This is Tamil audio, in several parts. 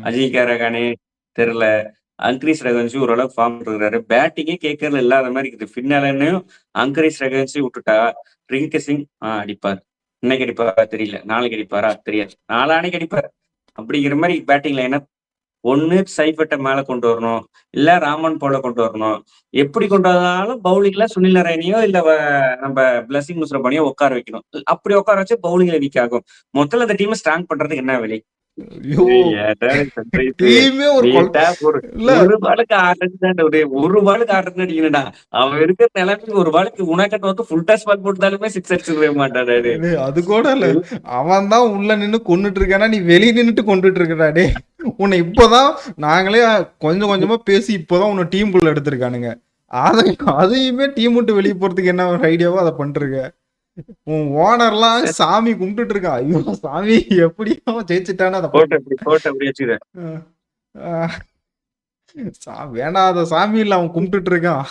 அஜிங்கா ரஹானே தெரியல. அங்கரீஸ் ரகுவன்ஷி ஓரளவுக்கு ஃபார்ம் இருக்கிறாரு. பேட்டிங்கே கேகேஆர்ல இல்லாத மாரி இருக்குது. ஃபின்னாலனையும் அங்கரீஸ் ரகுவன்ஷியும் விட்டுட்டா, ரிங்கு சிங் அடிப்பார். இன்னைக்கு அடிப்பாரா தெரியல. நாளைக்கு அடிப்பாரா தெரியாது. நாளான்னைக்கு அடிப்பார். அப்படிங்கிற மாரி பேட்டிங் லைனப் ஒண்ணு சைஃபர்ட்ட மேல கொண்டு வரணும். இல்ல ராமன் போல கொண்டு வரணும். எப்படி கொண்டு வந்தாலும் பவுலிங்ல சுனில் நரேனையோ இல்ல நம்ப பிளஸிங் முஸ்ரபனியோ உட்கார வைக்கணும். அப்படி உட்கார வச்சு பவுலிங்ல வீக் ஆகும். மொத்தத்துல இந்த டீம ஸ்ட்ராங் பண்றதுக்கு என்ன வழி? ஐயோ! ஏன்டா சன்ரைஸு டீமே ஒரு நீட்டா ஒரு இல்ல. ஒரு பாலுக்கு 6 ரன் தான்டா ஒரு பாலுக்கு 6 ரன் அடிக்கணும்டா. அவன் இருக்கிற நிலைமைக்கு ஒரு பாலுக்கு உனக்கட்ட வந்து ஃபுல் டாஸ் பால் போட்டாலுமே 6 அடிச்சிருக்கவே மாட்டான்டா டேய். டேய் அது கூட இல்ல. அவன் தான் உள்ள நின்னு கொன்னுட்டு இருக்கானா, நீ வெளிய நின்னுட்டு கொன்னுட்டு இருக்கடா டேய். உன்னை இப்பதான் நாங்களே கொஞ்சம் கொஞ்சமா பேசி இப்பதான் உன்னை டீமுக்குள்ள எடுத்திருக்கானுங்க. அதையுமே டீம் விட்டு வெளியே போறதுக்கு என்ன ஒரு ஐடியாவோ அதை பண்ணிருக்க. உன் ஓனர்லாம் சாமி கும்பிட்டுட்டு இருக்கான். ஐயோ சாமி எப்படியோ ஜெயிச்சுட்டான்னு அதை போட்டு அப்படி வச்சுக்க. வேண்டாத சாமி இல்ல அவன் கும்பிட்டுட்டு இருக்கான்.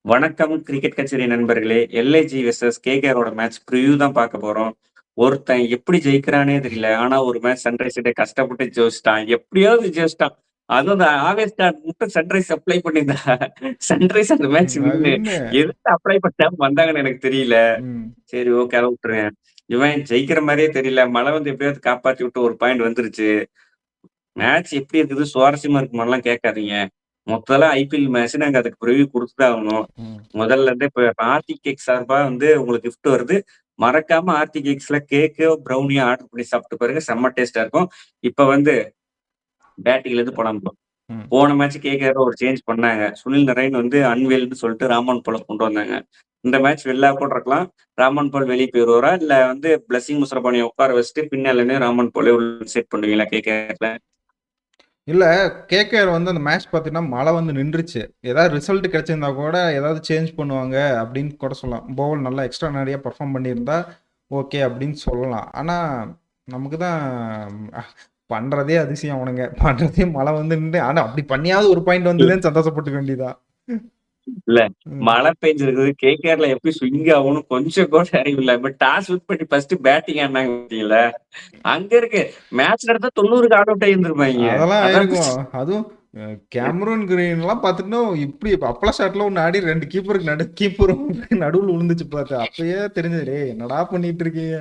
வணக்கம் கிரிக்கெட் கச்சேரி நண்பர்களே. எல்ஐஜி வெர்சஸ் கேகேஆரோட மேட்ச் ப்ரிவ்யூ தான் பார்க்க போறோம். ஒருத்தன் எப்படி ஜெயிக்கிறானே தெரியல. ஆனா ஒரு மேட்ச் சன்ரைஸ் கிட்ட கஷ்டப்பட்டு ஜெயிச்சிட்டான். எப்படியாவது ஜெயிச்சிட்டான். அதுவும் அந்த ஆவேஸ் கார்டு மட்டும் சன்ரைஸ் அப்ளை பண்ணியிருந்தா சன்ரைஸ் அந்த மேட்ச் வின்னு. எதுக்கு அப்ளை பண்ணாம வந்தாங்கன்னு எனக்கு தெரியல. சரி ஓகே அதை விட்டுருங்க. இவன் ஜெயிக்கிற மாதிரியே தெரியல. மழை வந்து எப்படியாவது காப்பாத்தி விட்டு ஒரு பாயிண்ட் வந்துருச்சு. மேட்ச் எப்படி இருக்குது சுவாரஸ்யமா இருக்குமாலாம் கேட்காதீங்க. மொத்தல ஐபிஎல் மேட்ச் நாங்க அதுக்கு ப்ரிவ்யூ குடுத்துதான் ஆகணும். முதல்ல இருந்து இப்ப ஆர்த்தி கேக் சார்பா வந்து உங்களுக்கு கிஃப்ட் வருது. மறக்காம ஆர்த்தி கேக்ஸ்ல கேக்கோ ப்ரௌனியோ ஆர்டர் பண்ணி சாப்பிட்டு பாருங்க. செம்ம டேஸ்டா இருக்கும். இப்ப வந்து பேட்டிங்ல இருந்து போலாம். போன மேட்ச் கேகேஆர் ஒரு சேஞ்ச் பண்ணாங்க. சுனில் நரேன் வந்து அன்வேல்னு சொல்லிட்டு ராமன் போல கொண்டு வந்தாங்க. இந்த மேட்ச் வெளில போட்டிருக்கலாம். ராமன் பால் வெளியே போயிருவாரா இல்ல வந்து பிளஸிங் முஸ்ரபானியை உட்கார வச்சுட்டு பின்னாலே ராமன் போலே செட் பண்ணுவீங்களா கேகேஆர்ல? இல்ல கேகேஆர் வந்து அந்த மேட்ச் பார்த்தீங்கன்னா மழை வந்து நின்றுச்சு. ஏதாவது ரிசல்ட் கிடைச்சிருந்தா கூட ஏதாவது சேஞ்ச் பண்ணுவாங்க அப்படின்னு கூட சொல்லலாம். போவல் நல்லா எக்ஸ்ட்ரா நிறைய பர்ஃபார்ம் பண்ணியிருந்தா ஓகே அப்படின்னு சொல்லலாம். ஆனால் நமக்கு தான் பண்றதே அதிசயம் அவனுங்க. பண்றதே மழை வந்து நின்று ஆனால் அப்படி பண்ணியாவது ஒரு பாயிண்ட் வந்ததுன்னு சந்தோஷப்பட்டுக்க வேண்டியதான். இல்ல மழை பெஞ்சிருக்குது. கேகேஆர்ல எப்படி ஸ்விங் ஆகணும் கொஞ்சம் கூட அறிவு இல்ல. பட் டாஸ் வின் பண்ணி ஃபர்ஸ்ட் பேட்டிங் ஆனாங்க பார்த்தீங்களா? அங்க இருக்கு மேட்ச் நடத்தா 90க்கு ஆல் அவுட் ஆயிருந்திருப்பாங்க. அதெல்லாம் இருக்கும். அதுவும் கேமரூன் கிரீன்லாம் பார்த்துட்டு இப்படி அப்பள ஷாட்ல ஒன்று ஆடி 2 கீப்பருக்கு கீப்பரும் நடுவில் விழுந்துச்சு பார்த்து. அப்பயே தெரிஞ்சது என்னடா பண்ணிட்டு இருக்கீங்க.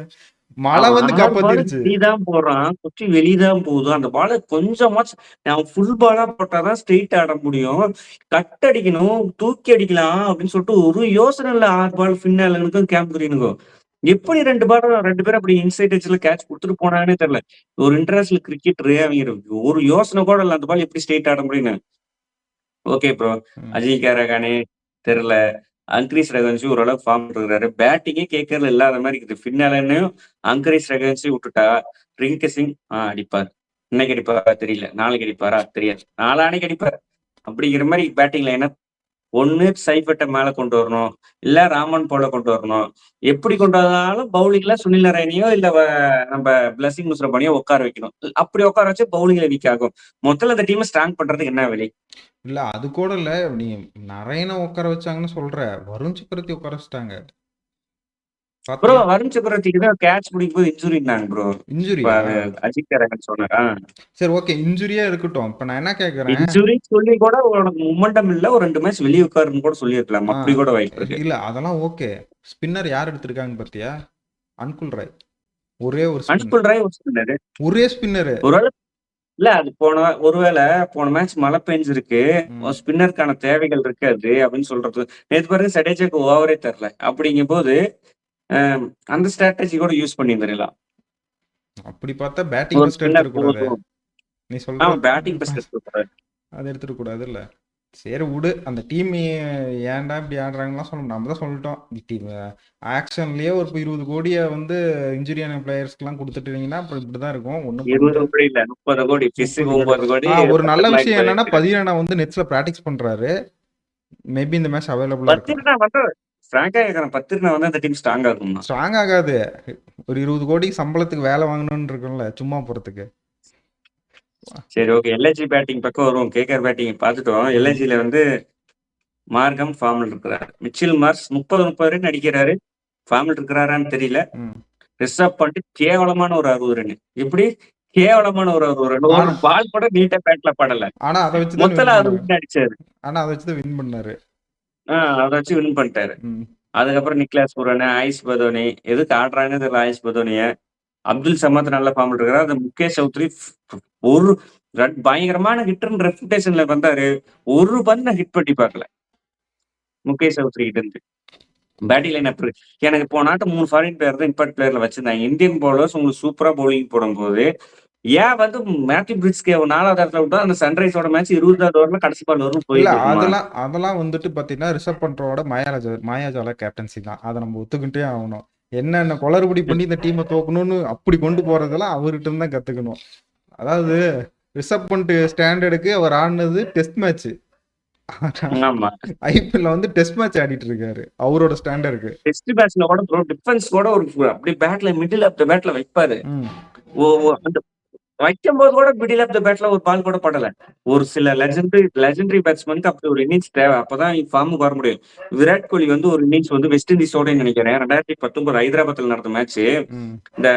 மழை வந்து காப்பாத்திருச்சு. வெளிதான் போறான். குச்சி வெளிதான் போகுது. அந்த பால கொஞ்சமாச்சும் அவன் ஃபுல் பாலா போட்டாதான் ஸ்ட்ரெயிட் ஆட முடியும். கட் அடிக்கணும், தூக்கி அடிக்கலாம் அப்படின்னு சொல்லிட்டு ஒரு யோசனை இல்ல. 6 பால் ஃபின்னாலனுக்கும் கேம்ப் கிரீனுக்கும். எப்படி 2 பேரும் அப்படி இன்சைட் எட்ஜ்ல கேட்ச் குடுத்துட்டு போனாங்கன்னே தெரியல. ஒரு இன்டர்நேஷனல் கிரிக்கெட்டரு அவங்க ஒரு யோசனை கூட இல்ல. அந்த பால் எப்படி ஸ்ட்ரெயிட் ஆட முடியும்னு. Okay bro. அஜிங்கா ரஹானே தெரியல. அங்கரீஸ் ரகுவன்ஷி ஓரளவுக்கு ஃபார்ம் இருக்கிறாரு. பேட்டிங்கே கேகேஆர்ல இல்லாத மாதிரி இருக்குது. ஃபின்னாலனையும் அங்கரீஸ் ரகுவன்ஷி விட்டுட்டா, ரிங்கு சிங் அடிப்பார். இன்னைக்கு அடிப்பாரா தெரியல. நாளைக்கு அடிப்பாரா தெரியாது. நாளான்னைக்கு அடிப்பார். அப்படிங்கிற மாதிரி பேட்டிங் லைனப் ஒண்ணு சைஃபர்ட்ட மேல கொண்டு வரணும். இல்ல ராமன் போல கொண்டு வரணும். எப்படி கொண்டு வந்தாலும் பவுலிங்ல சுனில் நரேனையோ இல்ல நம்ப பிளஸிங் முஸ்ரபனியோ உட்கார வைக்கணும். அப்படி உட்கார வச்சு பவுலிங்ல வீக் ஆகும். மொத்தத்துல இந்த டீமை ஸ்ட்ராங் பண்றதுக்கு என்ன வழி? இல்ல அது கூட இல்ல. நீ நரேனை உட்கார வச்சாங்கன்னு சொல்ற. வருண் சக்கரவர்த்தி உட்கார வச்சுட்டாங்க. ப்ரோ வருண் சக்கரவர்த்திக்கு தான் கேட்ச் பிடிக்கும் போது இன்ஜுரினாங்க ப்ரோ. இன்ஜுரியா? அஜித் ரஹான் சொன்னாரா? சரி ஓகே இன்ஜுரியா இருக்கட்டும். இப்ப நான் என்ன கேக்குறேன், இன்ஜுரி சொல்லி கூட உனக்கு மொமெண்டம் இல்ல. ஒரு 2 மேட்ச் வெளிய உட்காருன்னு கூட சொல்லியிருக்கலாம். அப்படி கூட வாய்ப்பு இருக்கு. இல்ல அதெல்லாம் ஓகே. ஸ்பின்னர் யார் எடுத்திருக்காங்க பாத்தியா? அன்குல் ராய். ஒரே ஒரு அன்குல் ராய் ஸ்பின்னர். ஒரே ஸ்பின்னர். ஒருவேளை இல்ல அது ஒருவேளை போன மேட்ச் மழை பெஞ்சிருக்கு. ஸ்பின்னருக்கான தேவைகள் இருக்காது அப்படின்னு சொல்றது. நேத்து பாருங்க சடேஜாக்கு ஓவரே தரல. அப்படிங்கும் போது அந்த ஸ்ட்ராட்டஜி கூட யூஸ் பண்ணியிருந்திரலாம். அப்படி பார்த்தா பேட்டிங் ஃபர்ஸ்ட் எடுத்துக்க கூடாது. நீ சொல்ற பேட்டிங் ஃபர்ஸ்ட் எடுத்துக்க கூடாது. அது எடுத்துக்க கூடாது இல்ல. சரி விடு. அந்த டீம் ஏன்டா இப்படி ஆடுறாங்கலாம் சொல்ல நம்ம தான் சொல்லிட்டோம். டீம் ஆக்ஷன்லயே ஒரு 20 கோடியை வந்து இன்ஜுரியான பிளேயர்ஸ்க்குலாம் கொடுத்துட்டீங்கன்னா அப்புறம் இப்படிதான் இருக்கும். ஒன்றும் 20 கோடி இல்ல 30 கோடி. 9 கோடி. ஒரு நல்ல விஷயம் என்னன்னா பதிரனா வந்து நெட்ஸ்ல பிராக்டிஸ் பண்றாரு. மேபி இந்த மேட்ச் அவைலபிளா இருக்கு. பத்திரனா வந்து அந்த டீம் ஸ்ட்ராங் ஆகும். ஸ்ட்ராங் ஆகாது. ஒரு 20 கோடி சம்பளத்துக்கு வேலை வாங்கணும்னு இருக்கும்ல சும்மா போறதுக்கு. சரி ஓகே. எல்ஐஜி பேட்டிங் பக்கம் வரும். கேகேஆர் பேட்டிங் பார்த்துட்டோம். எல்ஐஜில வந்து மார்க்கம் ஃபார்ம்ல இருக்கிறாரு. மிச்சில் மார்ஸ் 30 ரன் அடிக்கிறாரு. ஃபார்ம்ல இருக்கிறாரான்னு தெரியல. ம். ரிஷப் பண்ட் கேவலமான ஒரு 60 ரன். எப்படி? கேவலமான ஒரு 60 ரன். ஒரு ஆனா பால் கூட நீட்டா பேட்ல படல. ஆனா அத வச்சு தான் வின் மொத்தல 60 பண்ணாரு. ரன் அடிச்சாரு. ஆனா அத வச்சு தான் வின் பண்ணாரு. அத வச்சு வின் பண்ணிட்டாரு. ம். அதுக்கப்புறம் நிக்லாஸ் புரான், ஆயுஷ் பதோனி எதுக்கு ஆடுறாங்கன்னு தெரியல ஆயுஷ் பதோனிய. அப்துல் சமத் நல்ல ஃபார்ம்ல இருக்கிறார். அந்த முகேஷ் சௌத்ரி ஒரு பயங்கரமான ஹிட்டர்னு ரெப்யூட்டேஷன்ல வந்தாரு. ஒரு பந்து நான் ஹிட் பண்ணி பார்க்கல. முகேஷ் சௌத்ரி கிட்ட இருந்து. பேட்டிங் லைன் அப் எனக்கு போன ஆட்டம் 3 ஃபாரின் பிளேயர் தான் இம்பாக்ட் பிளேயர்ல வச்சிருந்தாங்க. இந்தியன் பவுலர்ஸ் உங்களுக்கு சூப்பரா பவுலிங் போடும்போது ஏன் வந்து மேத்யூ பிரிட்ஸ்கே 4வது இடத்துல விட்டா அந்த சன்ரைஸோட மேட்ச் 20வது ஓவர்ல கடைசி பால் வரும் இல்ல போயிட்டு இருக்குமா? அதெல்லாம் வந்துட்டு பாத்தீங்கன்னா ரிஷப் பண்டோட மாயாஜால கேப்டன்சி தான். அதை நம்ம ஒத்துக்கிட்டே ஆகணும். என்னென்ன குளறுபடி பண்ணி இந்த டீமை தோக்கணும்னு அப்படி கொண்டு போறதெல்லாம் அவர்கிட்ட இருந்து தான் கத்துக்கணும். அதாவது ரிஷப் பண்ட் ஸ்டாண்டர்டுக்கு அவர் ஆடினது டெஸ்ட் மேட்ச். ஆமா. ஐபிஎல்ல வந்து டெஸ்ட் மேட்ச் ஆடிட்டு இருக்காரு அவரோட ஸ்டாண்டர்டுக்கு. டெஸ்ட் மேட்ச்ல கூட ப்ரோ டிஃபென்ஸ் கூட ஒரு அப்படியே பேட்ல மிடில் ஆஃப் த பேட்ல வைப்பாரு. ம். அந்த வைக்கும்போது கூட மிடில் ஆஃப் த பேட்ல ஒரு பால் கூட படல. ஒரு சில லெஜெண்டரி பேட்ஸ்மேனுக்கு அப்படி ஒரு இன்னிங்ஸ் தேவை. அப்பதான் ஃபார்முக்கு வர முடியும். விராட் கோலி வந்து ஒரு இன்னிங்ஸ் வந்து வெஸ்ட் இண்டீஸோட நினைக்கிறேன் 2019 ஹைதராபாத்ல நடந்த மேட்ச். ம். இந்த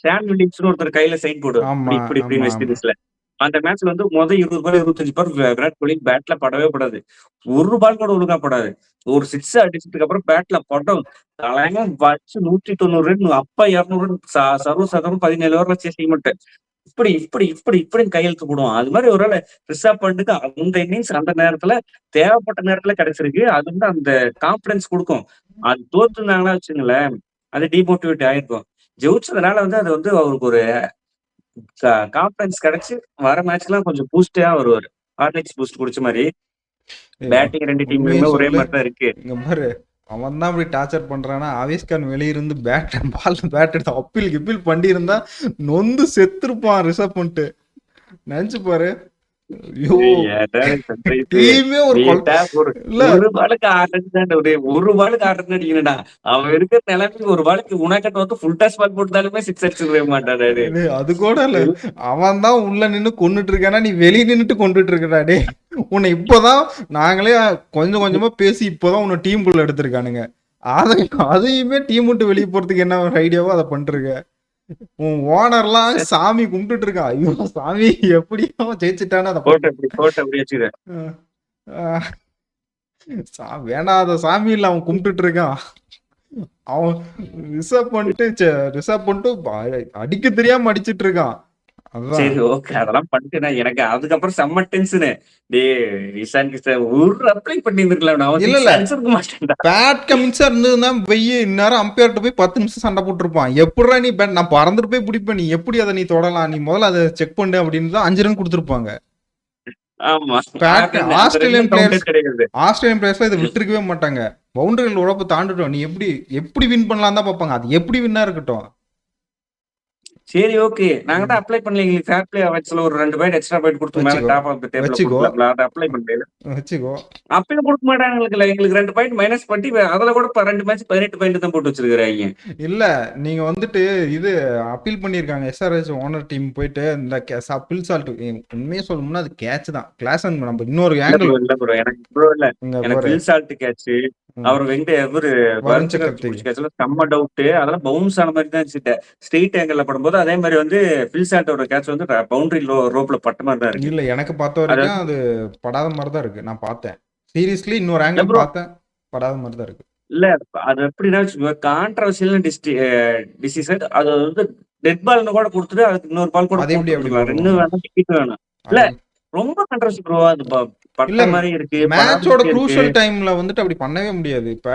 ஸ்டான் வில்லியம்ஸ்னு ஒருத்தர் கையில சைன் போடு ஆமா இப்படி ஆமா வெஸ்ட் ஆமா. இண்டீஸ்ல. அந்த மேட்ச்ல வந்து 20 பால் 25 பால் விராட் கோலி பேட்ல படவே படாது. ஒரு பால் கூட ஒழுங்கா படாது. ஒரு 6 அடிச்சதுக்கு அப்புறம் பேட்ல படம் தலைங்க வச்சு 190 ரன் அப்ப 200 ரன் சர்வ சாதாரண 17 ஓவர்ல சேசிங் மட்டும் இப்படி இப்படி இப்படி இப்படின்னு கையெழுத்து போடுவோம். அது மாதிரி ஒரு ரிஷப் பண்ட்டுக்கு அந்த இன்னிங்ஸ் அந்த நேரத்துல தேவைப்பட்ட நேரத்துல கிடைச்சிருக்கு. அது வந்து அந்த கான்பிடன்ஸ் கொடுக்கும். அது தோத்துருந்தாங்கன்னா வச்சுங்களேன் அது டிமோட்டிவேட் ஆயிருக்கும். ஜெயிச்சதுனால வந்து அது வந்து அவருக்கு ஒரு கான்பிடன்ஸ் கிடைச்சு வர மேட்ச்லாம் கொஞ்சம் பூஸ்டா வருவாரு. ஹார்லிக்ஸ் பூஸ்ட் குடிச்ச மாதிரி. பேட்டிங் 2 உண்மையை டீம்லயுமே ஒரே சொல்லு. மாதிரி தான் இருக்கு. இங்க பாரு, அவன் தான் அப்படி டார்ச்சர் பண்றானா, ஆவேஸ்கான் வெளியிருந்து பேட் எடுத்து அப்பீல் கிப்பீல் பண்ணியிருந்தா நொந்து செத்துருப்பான் ரிஷப் பண்ணிட்டு. நினைச்சு பாரு. ஐயோ, டீமே ஒரு ஒரு பாலுக்கு 6 ரன் ஒரு பாலுக்கு 6 ரன் அடிக்கணும்டா. அவன் இருக்கிற நிலைமைக்கு ஒரு பாலுக்கு உனக்கட்ட வந்து ஃபுல் டாஸ் பால் போட்டாலுமே 6 அடிச்சிருக்கவே மாட்டாரு. அது கூட இல்ல, அவன் தான் உள்ள நின்னு கொண்டுட்டு இருக்கானா, நீ வெளியே நின்னுட்டு கொண்டுட்டு இருக்கடா. டே, உன்னை இப்பதான் நாங்களே கொஞ்சம் கொஞ்சமா பேசி இப்பதான் உன்னை டீமுக்குள்ள எடுத்திருக்கானுங்க. அதையுமே டீம் விட்டு வெளியே போறதுக்கு என்ன ஒரு ஐடியாவோ அதை பண்ணிருக்க. உன் ஓனர்லாம் சாமி கும்பிட்டுட்டு இருக்கான். ஐயோ சாமி எப்படியோ ஜெயிச்சுட்டானு அதை வேணாத சாமி இல்ல அவன் கும்பிட்டுட்டு இருக்கான். அவன் ரிசர்வ் பண்ணிட்டு அடிக்க தெரியாம அடிச்சிட்டு இருக்கான். சரி ஓகே அதெல்லாம் பண்ணிட்டு எனக்கு அதுக்கப்புறம் செம்ம டென்ஷனு. ஒரு அப்ளை பண்ணி பேட் கமின்ஸா இருந்ததுன்னா வெய்ய இந்நேரம் அம்பையர்ட்ட போய் 10 நிமிஷம் சண்டை போட்டுருப்பான். எப்படா நீ பேட் நான் பறந்துட்டு போய் பிடிப்பேன், நீ எப்படி அதை நீ தொடலாம், நீ முதல்ல அதை செக் பண்ணு அப்படின்னு தான் 5 ரன் கொடுத்துருப்பாங்க. ஆஸ்திரேலியன் பிளேயர்ஸ்ல இதை விட்டுருக்கவே மாட்டாங்க. பவுண்டரிகள் உழப்பு தாண்டிட்டோம், நீ எப்படி வின் பண்ணலாம் தான் பார்ப்பாங்க. அது எப்படி வின்னா இருக்கட்டும். சரி ஓகே நாங்க தான் அப்ளை பண்ணல. எங்களுக்கு ஃபேர் பிளே அவென்ஸ்ல ஒரு 2 பாயிண்ட் எக்ஸ்ட்ரா பாயிண்ட் கொடுத்து மேல டாப் ஆஃப் தி டேபிள் கொடுக்கலாம். அத அப்ளை பண்ணல. வெச்சுக்கோ. அப்பயும் கொடுக்க மாட்டாங்க எங்களுக்கு 2 பாயிண்ட் மைனஸ் பண்ணி அதல கூட 2 மேட்ச் 18 பாயிண்ட் தான் போட்டு வச்சிருக்காங்க. இல்ல நீங்க வந்துட்டு இது அப்பீல் பண்ணிருக்காங்க. எஸ்ஆர்எச் ஓனர் டீம் போயிட்டு இந்த அப்பீல் சால்ட் உண்மையே சொல்லணும்னா அது கேட்ச் தான். கிளாஸ் நம்ம இன்னொரு ஆங்கிள் இல்ல ப்ரோ எனக்கு ப்ரோ இல்ல எனக்கு ஃபில் சால்ட் கேட்ச் அவர் வருண் சக்கரவர்த்தி கேட்ச்ல செம்ம டவுட். அதெல்லாம் பவுன்ஸ் ஆன மாதிரி தான் இருந்துச்சு. ஸ்ட்ரெயிட் ஆங்கிள் படும்போது அதே மாதிரி வந்து ஃபில் சால்ட்டோட கேட்ச் வந்து பவுண்டரி ரோப்ல பட்ட மாதிரி தான் இருக்கு. இல்ல எனக்கு பார்த்த வரைக்கும் அது படாத மாதிரி தான் இருக்கு. நான் பார்த்தேன் சீரியஸ்லி இன்னொரு ஆங்கிள் பார்த்தேன், படாத மாதிரி தான் இருக்கு. இல்ல அது எப்படின்னா கான்ட்ரவர்சியல் டிசிஷன். அது வந்து டெட் பால்னு கூட கொடுத்துட்டு அதுக்கு இன்னொரு பால் கூட ரெண்டு வேணும் டிக்கெட் வேணும். இல்ல ரொம்ப கான்ட்ரவர்சி ப்ரோ. அது பட்ட மாதிரி இருக்கு. மேட்சோட க்ரூஷியல் டைம்ல வந்துட்டு அப்படி பண்ணவே முடியாது. இப்ப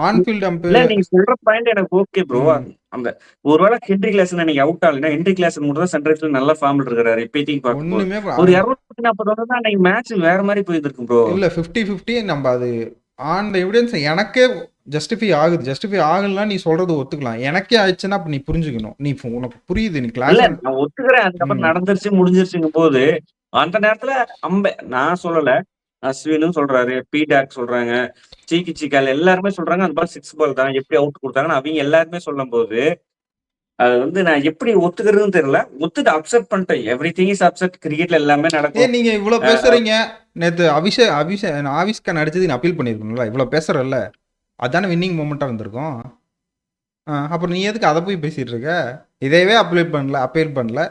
ஆன்ஃபீல்ட் அம்பையர் இல்ல நீங்க சொல்ற பாயிண்ட் எனக்கு ஓகே ப்ரோ. அந்த ஒருவேளை ஹென்ரி கிளாசன் நீங்க அவுட் ஆகலைன்னா ஹென்ரி கிளாசன் மட்டும் தான் சன்ரைஸ்ல நல்ல ஃபார்ம்ல இருக்காரு. இப்போதைக்கு பார்க்கும்போது ஒரு 240 தான் அன்னைக்கு மேட்ச் வேற மாதிரி போயிருக்கும் ப்ரோ. இல்ல 50-50 நம்ம அது ஆன் த எவிடன்ஸ் எனக்கே ஜஸ்டிஃபை ஆகுது. ஜஸ்டிஃபை ஆகலன்னா நீ சொல்றது ஒத்துக்கலாம். எனக்கே ஆயிடுச்சுன்னா அப்ப நீ புரிஞ்சுக்கணும். நீ உனக்கு புரியுது, நீ கிளாஸ் நான் ஒத்துக்கிறேன். அதுக்கப்புறம் நடந்துருச்சு முடிஞ்சிருச்சுங்க போது அந்த நேரத்துல நான் சொல்லல, அஸ்வினும் சொல்றாரு, பீடாக் சொல்றாங்க, சீக்கி சீக்கால் எல்லாருமே சொல்றாங்க அந்த பால் 6 பால் தான் எப்படி அவுட் கொடுத்தாங்கன்னு அவங்க எல்லாருமே சொல்லும் போது அது வந்து நான் எப்படி ஒத்துக்கிறதுன்னு தெரியல. ஒத்துட்டு அக்செப்ட் பண்ணிட்டேன். Everything is upset. கிரிக்கெட்ல எல்லாமே நடக்கும். நீங்க இவ்ளோ அ பேசுறீங்க. நேத்து ஆவிஷ் கான் அடிச்சது நீ அப்பீல் பண்ணியிருக்கணும்ல. இவ்ளோ பேசுறல்ல. அதானே வின்னிங் மொமெண்ட்டா இருந்திருக்கும். அப்புறம் நீ எதுக்கு அத போய் பேசிட்டு இருக்க? இதயவே அப்பீல் பண்ணல.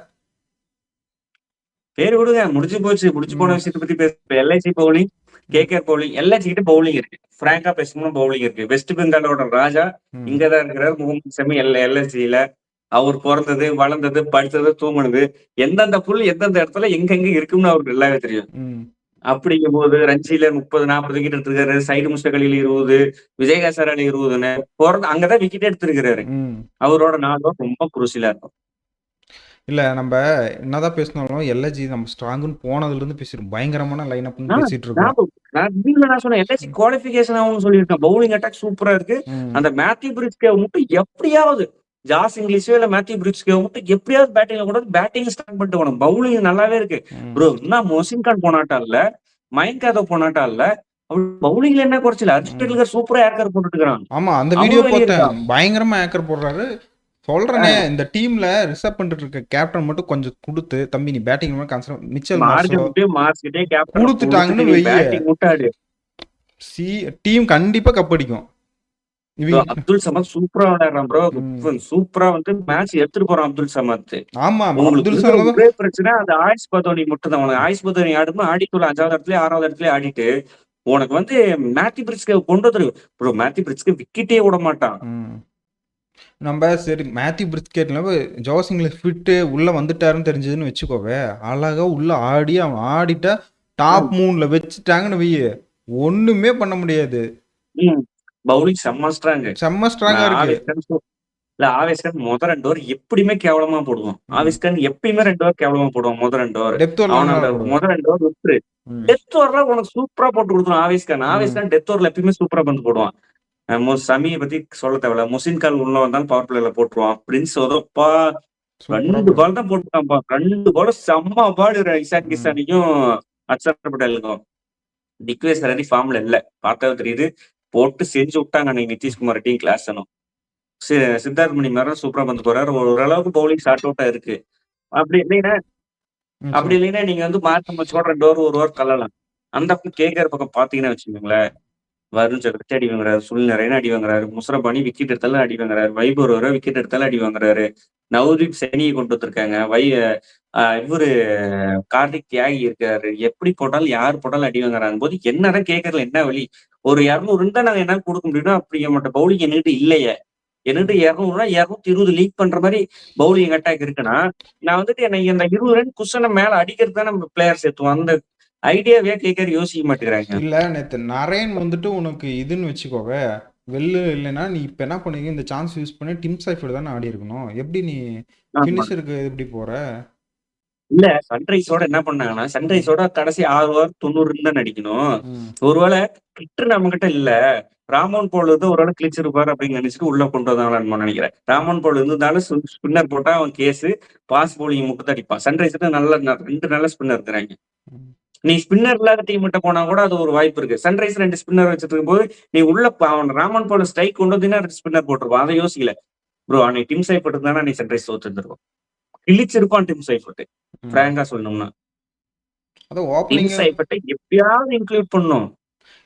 சரி விடுங்க. முடிஞ்சு போச்சு. முடிஞ்சு போன ம். விஷயத்த பத்தி எல்ஐசி பவுலிங், ம். கேகேஆர் பவுலிங், எல்ஐசி கிட்ட பவுலிங் இருக்கு. ஃபிராங்கா பேசணும்னா பவுலிங் இருக்கு. வெஸ்ட் பெங்காலோட ராஜா ம். இங்க தான் இருக்கிறார். முகமது ஷமி எல்ஐசியில. அவர் பொறந்தது, வளர்ந்தது, படிச்சது, தூங்குனது, எந்தெந்த புல் எந்தெந்த இடத்துல எங்கெங்க இருக்கும்னு அவருக்கு நல்லாவே தெரியும். ம். அப்படிங்கும்போது ரஞ்சில 30, 40 விக்கெட் எடுத்திருக்காரு. சைடு முஸ்தக் அலில 20, விஜயகாசர் அலி 20ன்னு அங்கதான் விக்கெட் எடுத்திருக்கிறாரு. ம். அவரோட 4 ஓவர் ரொம்ப குருசிலா இருக்கும். இல்ல நம்ப என்னதான் பேசினாலும் எல்ஐஜி நம்ம ஸ்ட்ராங்குன்னு போனதுலேருந்து பேசிருக்கோம். பயங்கரமான லைன் அப்னு நான் பேசிட்டு இருக்கோம். நான் சொன்னேன் எல்ஐசி குவாலிஃபிகேஷன் ஆகும்னு சொல்லியிருக்கேன். பவுலிங் அட்டாக் சூப்பரா இருக்கு. ம். அந்த மேத்யூ பிரிட்ஜ்கே மட்டும் எப்படியாவது ஜாஸ் இங்கிலீஷோ இல்ல மேத்யூ பிரிட்ஜ்கே மட்டும் எப்படியாவது பேட்டிங்ல கூட பேட்டிங் ஸ்டார்ட் பண்ணிட்டு போகணும். பவுலிங் நல்லாவே இருக்கு. ம். ப்ரோ என்ன மொசின் கான் போனாட்டா இல்ல, மயங்க் யாதவ் போனாட்டா இல்ல. பவுலிங்ல என்ன குறைச்சல? அர்ஜுன் ம். டெண்டுல்கர் சூப்பரா ஏர்கர் போட்டுட்டு இருக்கான். ஆமா அந்த வீடியோ அவனும் வெளிய பார்த்தேன். இருக்கான். பயங்கரமா ஏக்கர் போடுறாரு. சொல்றேனே இந்த டீம்ல ரிசர்வ் பண்ணிட்டு இருக்க கேப்டன் மட்டும் கொஞ்சம் குடுத்து, தம்பி நீ பேட்டிங் மேல கான்சன்ட்ரேட் மிச்சல் மார்ஷோ மார்ஸ்கிட்டே கேப்டன குடுத்துட்டாங்கன்னு குடுத்துட்டு நீ வையி, பேட்டிங் மட்டும் ஆடு. டீம் கண்டிப்பா கப் அடிக்கும். இவங்க அப்துல் சமத் சூப்பரா விளையாடுறான் ப்ரோ. ம். சூப்பரா வந்து மேட்ச் எடுத்துட்டு போறான் அப்துல் சமத். ஆமா. உங்களுக்கு அப்துல் இருக்கிற சலாம் ஒரே பிரச்சனை அந்த ஆயுஷ் பதோனி மட்டும் தான். உனக்கு ஆயுஷ் பதோனி ஆடும்போது ஆடிக்குள்ள 5வது இடத்துலயே 6வது இடத்துலயே ஆடிட்டு உனக்கு வந்து மேத்யூ பிரிட்ஜ்க்கு கொண்டு வந்துரு. ப்ரோ மேத்யூ பிரிட்ஜ்க்கு விக்கெட்டே விட மாட்டான். ம். நம்ம சரி மேத்யூ பிரிஸ்கெட்ல ஜோஸ் இங்கிலீஷ் ஃபிட்டு உள்ள வந்துட்டாருன்னு தெரிஞ்சதுன்னு வச்சுக்கோவே, அழகா உள்ள ஆடி அவன் ஆடிட்டா டாப் 3ல வச்சுட்டாங்கன்னு வையி, ஒண்ணுமே பண்ண முடியாது. பவுலிங் செம்ம ஸ்ட்ராங். செம்ம ஸ்ட்ராங்கா நான் இருக்கு. ஆவேஸ் கான் இல்ல ஆவேஸ் கான் மொத 2 ஓவர் எப்படியுமே கேவலமா போடுவான். ம். ஆவேஸ் கான் எப்பயுமே 2 ஓவர் கேவலமா போடுவான். மொத 2 ஓவர். டெப்த் ஓவர்லாம் அவன நல்லா அந்த போடுவாரு. மொத 2 ஓவர் விட்டுரு. ம். டெத் ஓவர்ல உனக்கு சூப்பரா போட்டு குடுத்துருவான் ஆவேஸ் கான். ஆவேஸ் ம். கான் டெத் ஓவர்ல எப்பயுமே சூப்பரா பந்து போடுவான். சமிய பத்தி சொல்ல தேவையில்ல. முசின் கால் உள்ள வந்தாலும் பவர் பிளேல போட்டுருவான். பிரின்ஸ் உதப்பா சூப்பரா 2 போடு. பால் தான் போட்டுருக்கான்ப்பா. 2 பாலும் செம்ம பால் இசாக் ம். கிசானிக்கும் அக்ஷர் பட்டேலுக்கும். டிக்வேஸ் ஹெனரி ஃபார்ம்ல இல்ல. பார்த்தாவே தெரியுது. போட்டு செஞ்சு விட்டாங்க அன்னைக்கு நிதிஷ்குமார் டீம் கிளாஸ்னும். சித்தார்த் மணி மாரி சூப்பரா பந்து போறாரு. ஓரளவுக்கு பவுலிங் ஷார்ட் அவுட்டா இருக்கு. அப்படி இல்லைன்னா ம். அப்படி சொல்லுங்க. இல்லைன்னா நீங்க வந்து மார்க் மச்சோட 2 ஓவர், 1 ஓவர் தள்ளலாம். அந்த பக்கம் கேகேஆர் பக்கம் பார்த்தீங்கன்னு வச்சுக்கோங்களேன், வருண் சக்கரவர்த்தி அடி வாங்குறாரு, சுனில் நரேன் அடி வாங்குறாரு, முஸ்ரப் அலி விக்கெட் எடுத்தாலும் அடி வாங்குறாரு, வைபவ் ரோஹ்ரா விக்கெட் எடுத்தாலும் அடி வாங்குறாரு, நவ்தீப் சைனியை கொண்டு வந்திருக்காங்க. இவரு கார்த்திக் தியாகி இருக்காரு. எப்படி போட்டாலும் யார் போட்டாலும் அடி வாங்குறாங்க போது என்னதான் கேட்கறதுல என்ன வழி? ஒரு 200 ரன் தான் நாங்க என்னால குடுக்க முடியும்னா, அப்படிப்பட்ட பவுலிங் என்கிட்ட இல்லையே. என்கிட்ட ம். 200னா 220 லீக் பண்ற மாரி பவுலிங் அட்டாக் இருக்குன்னா, நான் வந்துட்டு என்னை இந்த 20 ரன் குஷன மேல அடிக்கிறது தானே பிளேயர்ஸ் ஏத்துவோம். அந்த ஐடியாவே கேட்கற யோசிக்க மாட்டேங்கிறாங்க. இல்ல நேத்து நரேன் வந்துட்டு உனக்கு இதுன்னு வச்சுக்கோவே, வெள்ளு இல்லைன்னா நீ இப்ப என்ன பண்ணுவீங்க, இந்த சான்ஸ் யூஸ் பண்ணி டிம் சைஃபர் தானே ஆடி இருக்கணும். எப்படி நீ ஆமா. ஃபினிஷருக்கு எப்படி போற? இல்ல சன்ரைஸோட என்ன பண்ணாங்கன்னா, சன்ரைஸோட கடைசி 6 ஓவர் 90 ரன் தான் அடிக்கணும். ம். ஒருவேள கிட்டர் நம்மகிட்ட இல்ல. ராமோன் பவுல் வந்து ஒரு வேள கிழிச்சிருப்பாரு அப்படின்னு நினைச்சுட்டு உள்ள கொண்டு வந்தாங்களான்னு நினைக்கிறேன். ராமோன் பவுல் இருந்ததால ஸ்பின்னர் போட்டா அவன் கேஸு. பாஸ் பவுலிங் மட்டும் தான் அடிப்பான். சன்ரைஸர்ஸ் நல்ல 2 நல்ல ஸ்பின்னர் இருக்கிறாங்க. ம். நீ ஸ்பின்னர் இல்லாத டீம் கிட்ட போனா கூட அது ஒரு வாய்ப்பு இருக்கு. சன்ரைஸ் 2 ஸ்பின்னர் வச்சிட்டு இருக்கும்போது, நீ உள்ள அவன் ராமன் பவுல் ஸ்ட்ரைக் கொண்டு வந்தீங்கன்னா 2 ஸ்பின்னர் போட்டுருப்பான். அத யோசிக்கல. ப்ரோ அன்னைக்கு டிம் சைஃபர்ட் இருந்தானா நீ சன்ரைஸ் தோத்துருந்திருக்கும். கிழிச்சிருப்பான் டிம் சைஃபர்ட். ம். ஃபிராங்கா சொல்லணும்னா. அதான் டிம் ஓப்பனிங் சைஃபர்ட்ட எப்படியாவது இன்க்ளூட் பண்ணணும்.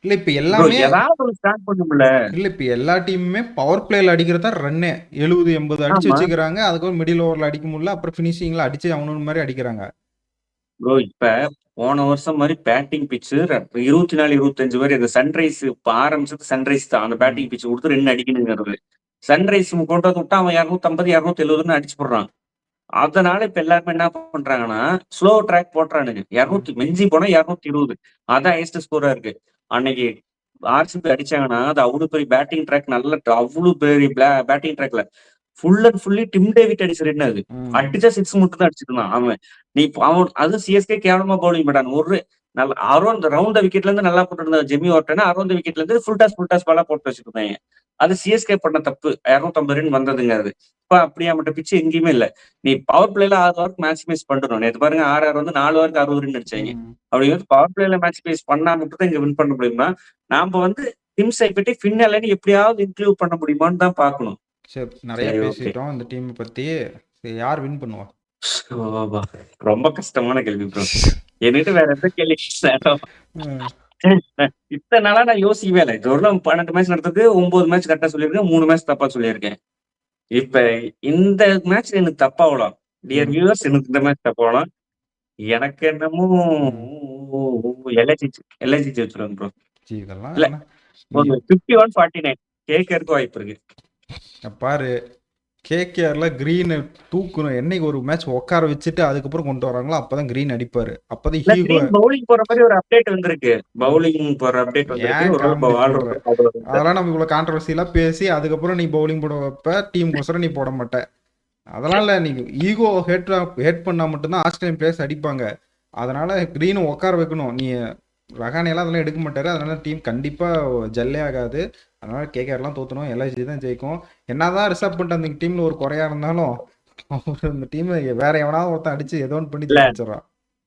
இல்ல இப்ப ப்ரோ எல்லாமே ஏதாவது ஒண்ணு ஸ்டார்ட் பண்ணும்ல. இல்ல இப்ப எல்லா டீமுமே பவர் பிளேல அடிக்கிறது தான் ரன்னே. 70, 80 அடிச்சு ஆமா. வச்சுக்கிறாங்க. அதுக்கப்புறம் மிடில் ஓவர்ல அடிக்க முடியல. அப்புறம் ஃபினிஷிங்ல அடிச்சு அவனுங்க மாரி அடிக்கிறாங்க. ப்ரோ இப்ப போன வருஷம் மாரி பேட்டிங் பிட்ச் 24, 25 வரை இந்த சன்ரைஸ் இப்ப ஆரம்பிச்சது சன்ரைஸ் தான். அந்த ம். பேட்டிங் பிட்ச் குடுத்து 2 அடிக்கணுங்கிறது. சன்ரைஸ் கொண்டு வந்து விட்டா அவன் 250, 270ன்னு அடிச்சு போடுறான். அதனால இப்ப எல்லாருமே என்ன பண்றாங்கன்னா, ஸ்லோ ட்ராக் போட்டுறானுங்க. ம். 200 மிஞ்சி போனா 220. அதான் ஹையஸ்ட் ஸ்கோரா இருக்கு. அன்னைக்கு ஆர்சிபி அடிச்சாங்கன்னா, அது அவ்வளவு பெரிய பேட்டிங் ட்ராக் நல்ல அவ்வளவு பெரிய பேட்டிங் ட்ராக்ல full and fully Tim David அடிச்ச ரன் அது. ம். அடிச்சா 6 மட்டும் தான் அடிச்சிருந்தான் அவன். அவன் அதுவும் சிஎஸ்கே கேவலமா பவுலிங் பண்ணான். ஒரு நல்ல அரௌண்ட் ரவுண்ட் த விக்கெட்ல இருந்து நல்லா போட்டு இருந்த ஜெமி வார்டன் அரௌண்ட் த விக்கெட்ல இருந்து ஃபுல் டாஸ் பாலா போட்டு வச்சிருந்தாங்க. அது சிஎஸ்கே பண்ண தப்பு. 250 ரன் வந்ததுங்கிறது. இப்ப அப்படியாப்பட்ட பிட்ச் எங்கேயுமே இல்ல. நீ பவர் பிளேல 6 ஓவருக்கு மேக்ஸிமைஸ் பண்ணணும். நேத்து பாருங்க ஆர்ஆர் வந்து 4 ஓவருக்கு 60 ரன் அடிச்சாங்க. ம். அப்படிங்கிறது பவர் பிளேல மேக்ஸிமைஸ் பண்ணா மட்டும் தான் இங்க வின் பண்ண முடியுமா? நாம வந்து டிம் சைபெட்டி ஃபின் அலன் எப்படியாவது இன்க்ளூட் பண்ண முடியுமான்னு தான் பார்க்கணும். சரி, நிறைய சரி, ஓகே. பேசிட்டோம் இந்த டீம் பத்தி. சரி, யார் வின் பண்ணுவா? ஓபா! ரொம்ப கஷ்டமான கேள்வி ப்ரோ. என்கிட்ட வேற எந்த கேள்வி கேட்டாலும் ம். இத்தன நாளா நான் யோசிக்கவே இல்ல. இதுவரையிலும் 12 மேட்ச் நடந்தது. 9 மேட்ச் கரெக்ட்டா சொல்லியிருக்கேன். 3 மேட்ச் தப்பா சொல்லியிருக்கேன். இப்ப இந்த மேட்ச் எனக்கு தப்பாவலாம். டியர் ம். வியூவர்ஸ் எனக்கு இந்த மேட்ச் தப்பாவலாம். எனக்கு என்னமோ ம். எல்ஐசி எல்ஐசி ஜெயிச்சுருவாங்க ப்ரோ. இதெல்லாம் இல்ல என்ன? நீ ஒரு 51-49 கேகேஆருக்கு வாய்ப்பு இருக்கு. பாரு, கேகேஆர்ல கிரீனை தூக்கணும். என்னைக்கு ஒரு மேட்ச் உட்கார வச்சுட்டு அதுக்கப்புறம் கொண்டு வராங்களோ அப்பதான் கிரீன் அடிப்பாரு. அப்பதான் இல்ல ஹியூகோ. கிரீன் பவுலிங் போற மாரி ஒரு அப்டேட் வந்திருக்கு. பவுலிங் போற அப்டேட் வந்திருக்கு. ஏன் ஓரளவு காமெடி ஆல் பண்ற? ரவுண்டர் அதெல்லாம் நம்ம இவ்வளவு கான்ட்ரவர்சியெல்லாம் பேசி அதுக்கப்புறம் நீ பவுலிங் போட வைப்ப, டீமுக்கோசரம் நீ போட மாட்ட. அதெல்லாம் இல்ல, நீ ஈகோ ஹேட் பண்ணா மட்டும்தான் ஆஸ்திரேலியன் பிளேயர்ஸ் அடிப்பாங்க. அதனால கிரீனும் உட்கார வைக்கணும். நீ ரஹானேலாம் அதெல்லாம் எடுக்க மாட்டாரு. அதனால டீம் கண்டிப்பா ஜல்லே ஆகாது. அதனால கேகேஆர்லாம் தோத்தணும், எல்ஐசி தான் ஜெயிக்கும். என்னதான் ரிசர்வ் பண்ணிட்டு அந்த டீம்ல ஒரு குறையா இருந்தாலும் அவர் அந்த டீம் வேற எவனாவது ஒருத்தன் அடிச்சு ஏதோ ஒன்று பண்ணி இல்ல ஜெயிக்க வச்சிடறான்.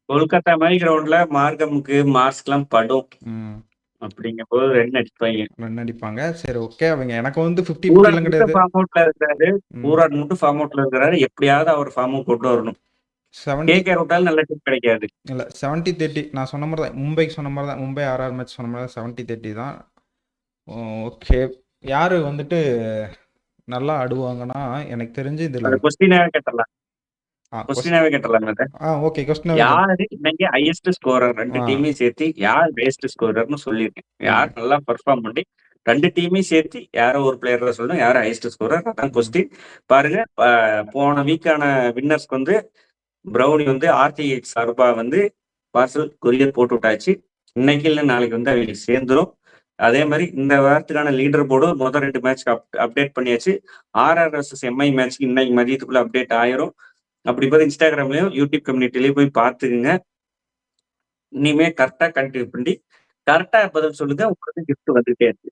கொல்கத்தா மாரி கிரவுண்ட்ல மார்க்கமுக்கு, மார்ஸ்க்குலாம் படும். ம். அப்படிங்கும்போது ரன் அடிப்பாய்ங்க. ரன் அடிப்பாங்க. சரி, ஓகே. அவங்க எனக்கு வந்து 50 பூராட் 50லாம் மட்டும் கிடையாது. ஃபார்ம் அவுட்ல இருக்காரு. ம். பூராட் மட்டும் ஃபார்ம் அவுட்ல இருக்கிறாரு. எப்படியாவது அவர் ஃபார்ம் அவுட் கொண்டு வரணும். 70 கேகேஆர் விட்டாலும் நல்ல டீம் கிடைக்காது. இல்ல 70-30 நான் சொன்ன மாதிரி தான். மும்பைக்கு சொன்ன மாதிரி தான். மும்பை ஆர்ஆர் மேட்ச் சொன்ன மாதிரி தான். 70-30 தான். ஓகே. யாரு வந்துட்டு நல்லா ஆடுவாங்கன்னா எனக்கு தெரிஞ்சு இதுல அது கொஸ்டினாவே கேட்டலாம். கொஸ்டின். கொஸ்டினாவே கேட்டலாம் அத. ஓகே. கொஸ்டின். யாரு இன்னைக்கு ஹையஸ்ட் ஸ்கோரர் 2 ஆ. டீமையும் சேர்த்து யார் பெஸ்ட் ஸ்கோரர்னு சொல்லியிருக்கேன். யார் ம். நல்லா பெர்ஃபார்ம் பண்ணி 2 டீமையும் சேர்த்து யாரோ ஒரு பிளேயர் தான் சொல்லணும். யார் ஹையஸ்ட் ஸ்கோரர் அதான் ம். கொஸ்டின். பாருங்க போன வீக்கான வின்னர்ஸ்க்கு வந்து பிரவுனி வந்து ஆர்டிஎக்ஸ் சார்பா வந்து பார்சல் கொரியர் போட்டு விட்டாச்சு. இன்னைக்கு இல்லை நாளைக்கு வந்து அவங்களுக்கு சேர்ந்துரும். அதே மாதிரி இந்த வாரத்துக்கான லீடர் போர்டு முதல் 2 மேட்ச்க்கு அப்டேட் பண்ணியாச்சு. ஆர்ஆர் vs எம்ஐ மேட்ச்க்கு இன்னைக்கு மதியத்துக்குள்ள அப்டேட் ஆயிரும். அப்படி பார்த்து இன்ஸ்டாகிராம்லயும் யூடியூப் கம்யூனிட்டிலையும் போய் பார்த்துக்குங்க. இனிமே கரெக்டா கண்டினியூ பண்ணி கரெக்டா பதில் சொல்லுங்க. உங்களுக்கு கிஃப்ட் வந்துட்டே இருக்கு.